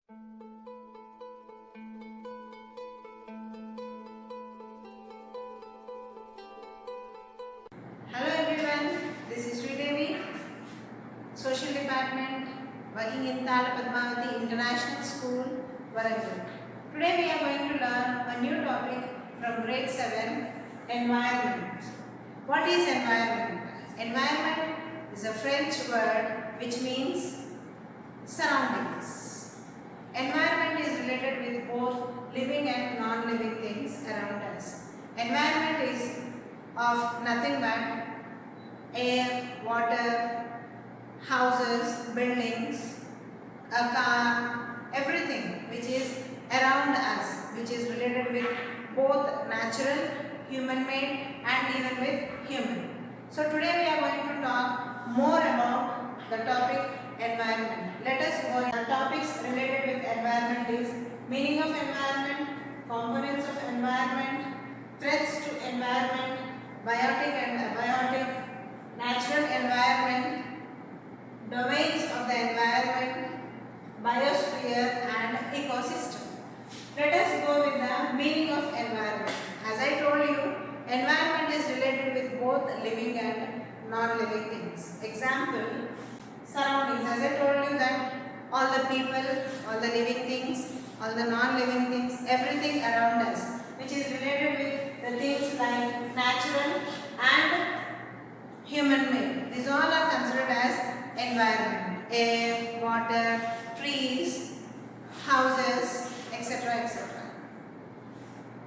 Hello everyone, this is Sridevi, Social Department, working in Thala Padmavati International School, Warangal. Today we are going to learn a new topic from grade 7, environment. What is environment? Environment is a French word which means surroundings. Environment is related with both living and non-living things around us. Environment is of nothing but air, water, houses, buildings, a car, everything which is around us, which is related with both natural, human-made and even with human. So today we are going to talk more about the topic environment. Let us go. The topics related with environment is meaning of environment, components of environment, threats to environment, biotic and abiotic, natural environment, domains of the environment, biosphere and ecosystem. Let us go with the meaning of environment. As I told you, environment is related with both living and non-living things. Example, surroundings. As I told you that all the people, all the living things, all the non-living things, everything around us, which is related with the things like natural and human-made. These all are considered as environment. Air, water, trees, houses, etc. etc.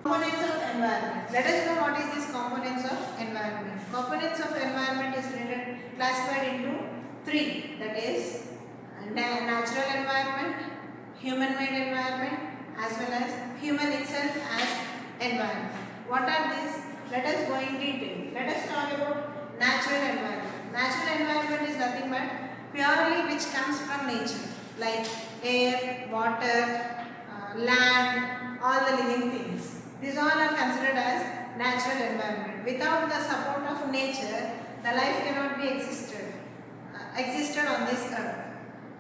Components of environment. Let us know what is this components of environment. Components of environment is classified into three. That is natural environment, human-made environment, as well as human itself as environment. What are these? Let us go in detail. Let us talk about natural environment. Natural environment is nothing but purely which comes from nature, like air, water, land, all the living things. These all are considered as natural environment. Without the support of nature, the life cannot be existed on this earth.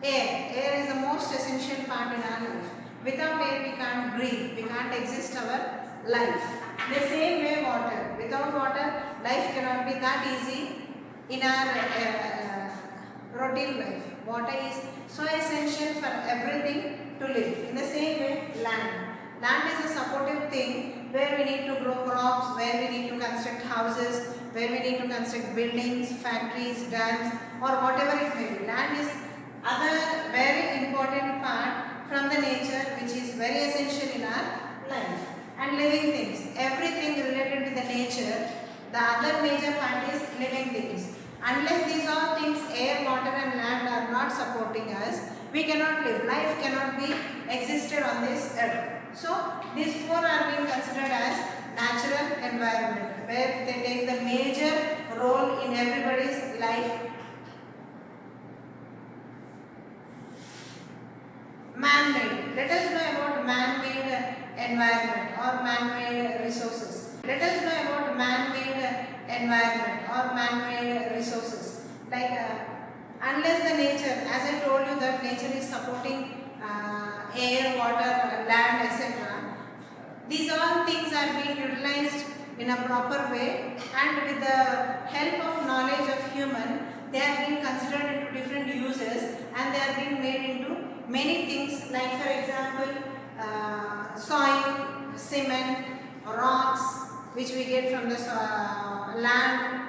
Air is the most essential part in our life. Without air, we can't breathe. We can't exist our life. The same way water. Without water, life cannot be that easy in our routine life. Water is so essential for everything to live. In the same way, land. Land is a supportive thing where we need to grow crops, where we need to construct houses, where we need to construct buildings, factories, dams, or whatever it may be. Land is other very important part from the nature which is very essential in our life. And living things, everything related with the nature, the other major part is living things. Unless these all things, air, water and land are not supporting us, we cannot live. Life cannot be existed on this earth. So, these four are being considered as natural environment, where they take the major role in everybody's life. Man-made. Let us know about man-made environment or man-made resources. Let us know about man-made environment or man-made resources. Like unless the nature, as I told you that nature is supporting air, water, land, etc. These all things are being utilized in a proper way, and with the help of knowledge of human, they are being considered into different uses and they are being made into many things, like for example soil, cement, rocks which we get from the land,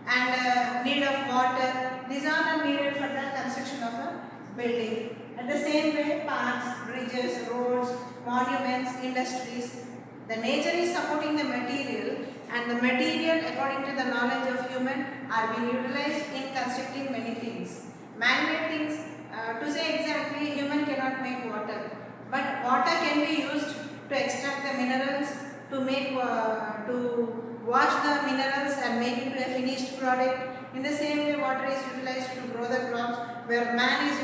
and need of water. These all are needed for the construction of a building. At the same way, parks, bridges, roads, monuments, industries. The nature is supporting the material, and the material, according to the knowledge of human, are being utilized in constructing many things. Man-made things, to say exactly, human cannot make water, but water can be used to extract the minerals, to make to wash the minerals and make it into a finished product. In the same way, water is utilized to grow the crops, where man is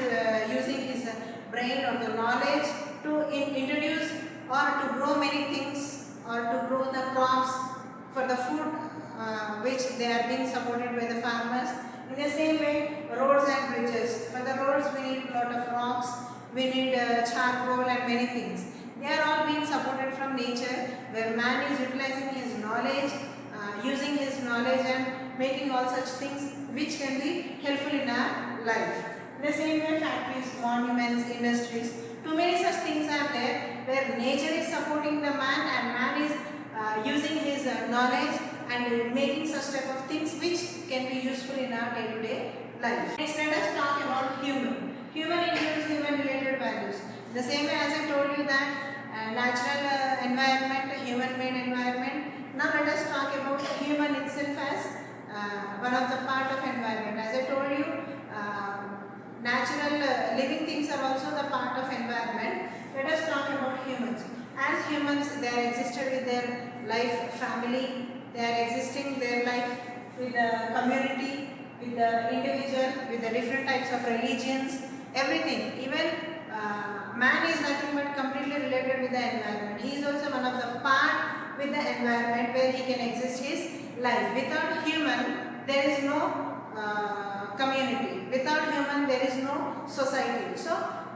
using his brain or the knowledge to introduce or to grow many things, or to grow the crops for the food which they are being supported by the farmers. In the same way, roads and bridges. For the roads, we need a lot of rocks, we need charcoal and many things. They are all being supported from nature, where man is utilizing his knowledge, using his knowledge and making all such things which can be helpful in our life. In the same way, factories, monuments, industries, too many such things are there where nature is supporting the man and man is using his knowledge and making such type of things which can be useful in our day-to-day life. Next, let us talk about human. Human includes human-related values. The same way as I told you that natural environment, human-made environment. Now let us talk about human itself as one of the part of environment. As I told you, natural living things are also the part of environment. Let us talk about humans. As humans, they are existed with their life, family. They are existing their life with the community, with the individual, with the different types of religions, everything. Even man is nothing but completely related with the environment. He is also one of the part with the environment where he can exist his life. Without human, there is no community. Without human, there is no society. So,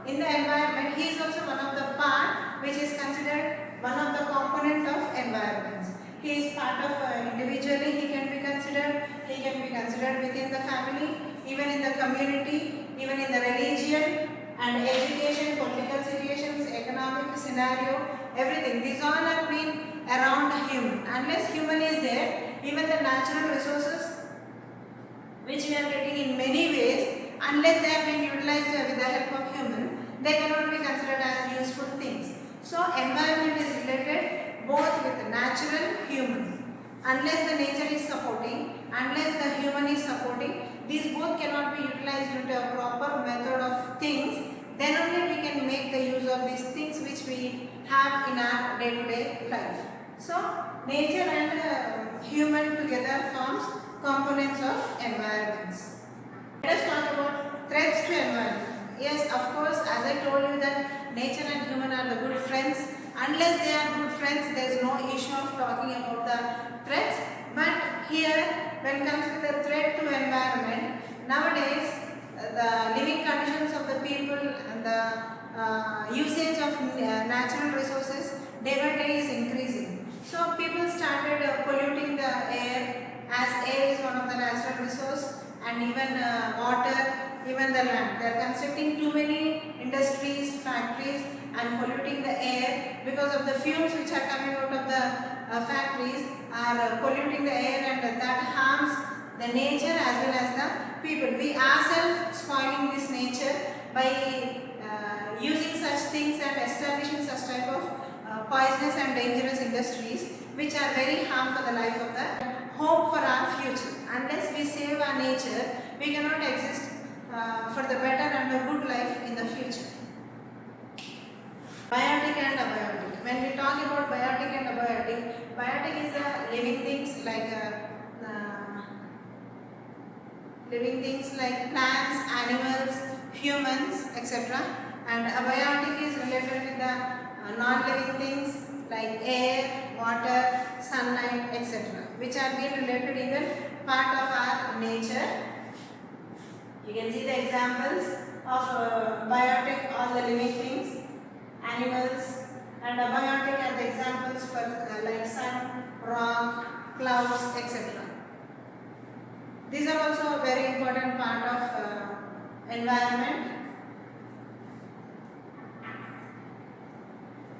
in the environment, he is also one of the part which is considered one of the component of environments. He is part of individually, he can be considered within the family, even in the community, even in the religion and education, political situations, economic scenario, everything. These all are being around human. Unless human is there, even the natural resources which we are getting in many ways, unless they have been utilized with the help of human, they cannot be considered as useful things. So, environment is related both with natural, human. Unless the nature is supporting, unless the human is supporting, these both cannot be utilized into a proper method of things. Then only we can make the use of these things which we have in our day-to-day life. So, nature and human together forms components of environments. Let us talk about threats to environment. Yes, of course, as I told you that nature and human are the good friends. Unless they are good friends, there is no issue of talking about the threats. But here, when it comes to the threat to environment, nowadays the living conditions of the people and the usage of natural resources day by day is increasing. So people started polluting the air, as air is one of the natural resource, and even water, even the land. They are constructing too many industries, factories and polluting the air because of the fumes which are coming out of the factories are polluting the air, and that harms the nature as well as the people. We ourselves spoiling this nature by using such things and establishing such type of poisonous and dangerous industries which are very harmful for the life of the hope for our future. Unless we save our nature, we cannot exist for the better and a good life in the future. Biotic and abiotic. When we talk about biotic and abiotic, biotic is living things like plants, animals, humans, etc. And abiotic is related with the non-living things like air, water, sunlight, etc. which are being related even part of our nature. You can see the examples of biotic, all the living things, animals, and abiotic are the examples for like sun, rock, clouds, etc. These are also a very important part of environment.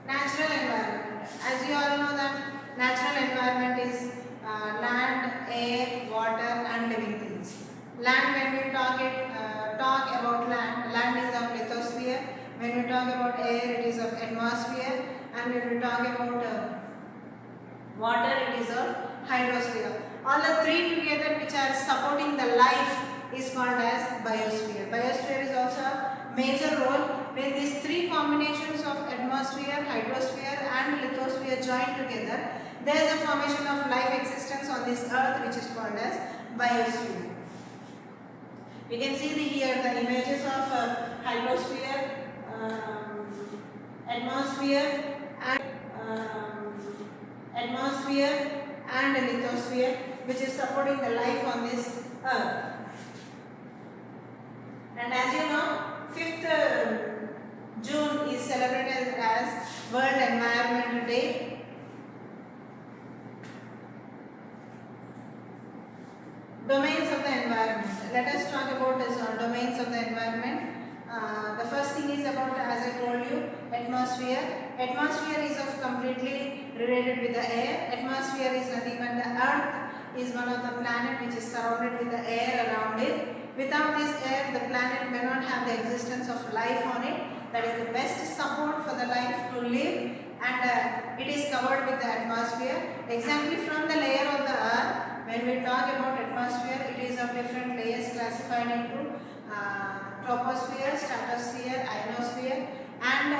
Natural environment. As you all know that natural environment is land, air, water and living things. Land, when we talk about land, land is of lithosphere. When we talk about air, it is of atmosphere. And when we talk about water, it is of hydrosphere. All the three together which are supporting the life is called as biosphere. Biosphere is also a major role when these three combinations of atmosphere, hydrosphere and lithosphere join together. There is a formation of life existence on this earth which is called as biosphere. We can see here the images of hydrosphere, atmosphere and lithosphere which is supporting the life on this earth. And as you know, fifth World Environment Day. Domains of the environment. Let us talk about this domains of the environment. The first thing is about, as I told you, atmosphere. Atmosphere is of completely related with the air. Atmosphere is nothing but the earth is one of the planet which is surrounded with the air around it. Without this air, the planet may not have the existence of life on it. That is the best support for the life to live, and it is covered with the atmosphere. Example, from the layer of the earth, when we talk about atmosphere, it is of different layers classified into troposphere, stratosphere, ionosphere, and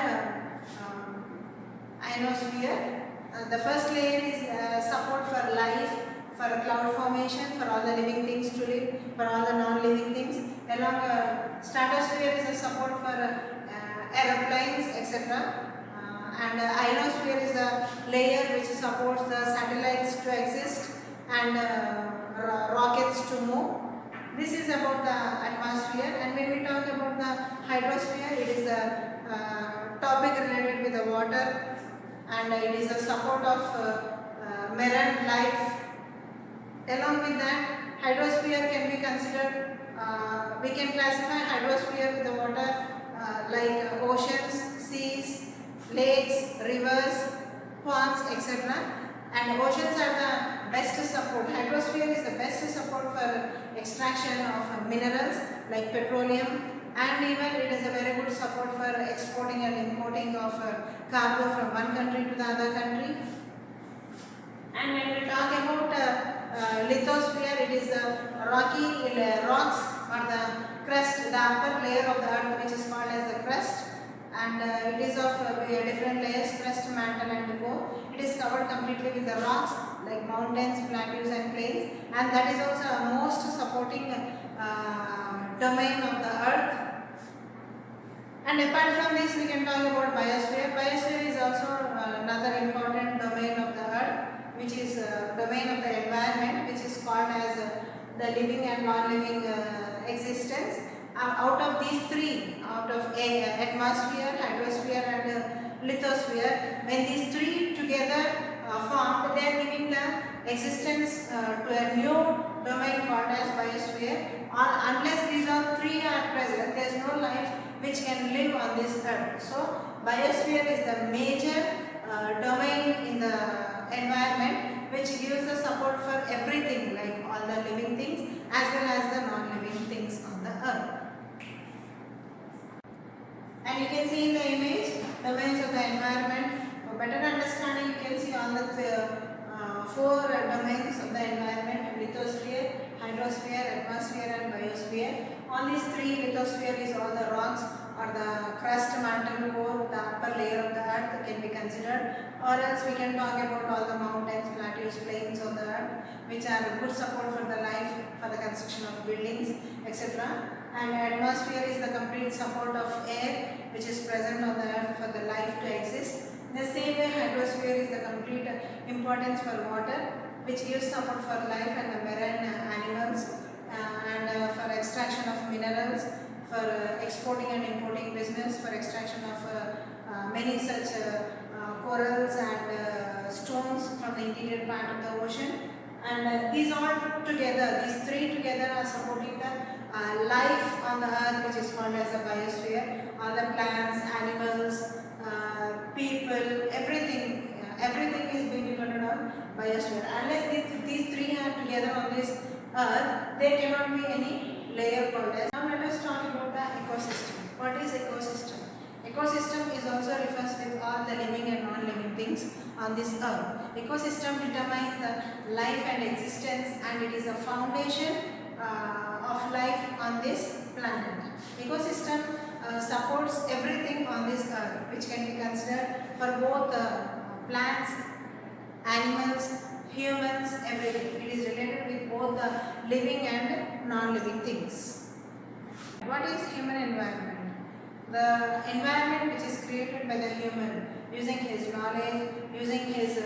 ionosphere. The first layer is support for life, for cloud formation, for all the living things to live, for all the non-living things. Along stratosphere is a support for aeroplanes, etc. And ionosphere is a layer which supports the satellites to exist and rockets to move. This is about the atmosphere. And when we talk about the hydrosphere, it is a topic related with the water, and it is a support of marine life. Along with that, hydrosphere can be considered, we can classify hydrosphere with the water like oceans, seas, lakes, rivers, ponds, etc. And oceans are the best support. Hydrosphere is the best support for extraction of minerals like petroleum, and even it is a very good support for exporting and importing of cargo from one country to the other country. And when we talk about lithosphere, it is rocky rocks or the crust, the upper layer of the earth, which is called as the crust, and it is of different layers, crust, mantle and core. It is covered completely with the rocks like mountains, plateaus and plains, and that is also a most supporting domain of the earth. And apart from this, we can talk about biosphere. Biosphere is also another important domain of the earth, which is domain of the environment, which is called as the living and non-living existence. Out of these three, out of atmosphere, hydrosphere and lithosphere, when these three together formed, they are giving the existence to a new domain called as biosphere. Unless these all three are present, there is no life which can live on this earth. So biosphere is the major domain in the environment which gives the support for everything, like all the living things as well as the non-living things on the earth. And you can see in the image domains of the environment. For better understanding, you can see all the four domains of the environment: lithosphere, hydrosphere, atmosphere and biosphere. All these three, lithosphere is all the rocks or the crust, mantle, core, the upper layer of the earth can be considered, or else we can talk about all the mountains, plateaus, plains of the earth, which are good support for the life, for the construction of buildings, etc. And atmosphere is the complete support of air which is present on the earth for the life to exist. In the same way, hydrosphere is the complete importance for water, which gives support for life and the marine animals, and for extraction of minerals, for exporting and importing business, for extraction of many such corals and stones from the interior part of the ocean. And these all together, these three together are supporting the life on the earth, which is called as the biosphere. All the plants, animals, people, everything is being dependent on biosphere. Unless these three are together on this earth, there cannot be any layer called as. Now let us talk about the ecosystem. What is ecosystem? Ecosystem is also refers with all the living and non-living things on this earth. Ecosystem determines the life and existence, and it is a foundation of life on this planet. Ecosystem supports everything on this earth, which can be considered for both plants, animals, humans, everything. It is related with both the living and non-living things. What is human environment? The environment which is created by the human using his knowledge, using his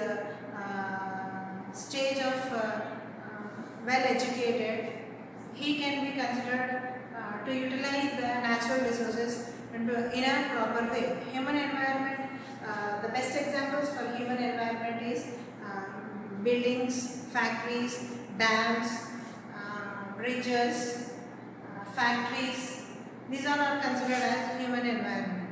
stage of well educated, he can be considered to utilize the natural resources in a proper way. Human environment The best examples for human environment is buildings, factories, dams, bridges, factories. These all are considered as human environment.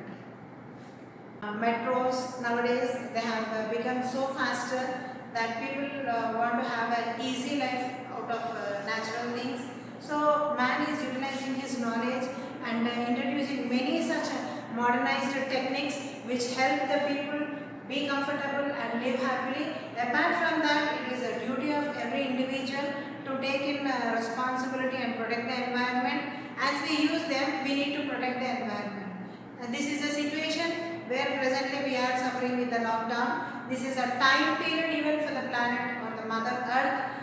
Metros nowadays, they have become so faster that people want to have an easy life out of natural things. So man is utilizing his knowledge and introducing many such modernized techniques which help the people be comfortable and live happily. Apart from that, it is a duty of every individual to take in responsibility and protect the environment. As we use them, we need to protect the environment. And this is a situation where presently we are suffering with the lockdown. This is a time period even for the planet or the Mother Earth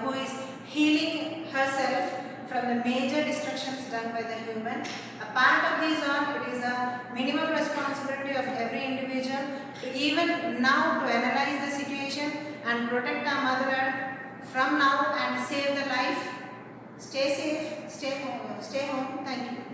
who is healing herself from the major destructions done by the human. A part of these all, it is a minimum responsibility of every individual to even now to analyze the situation and protect our Mother Earth from now and save the life. Stay safe, stay home. Thank you.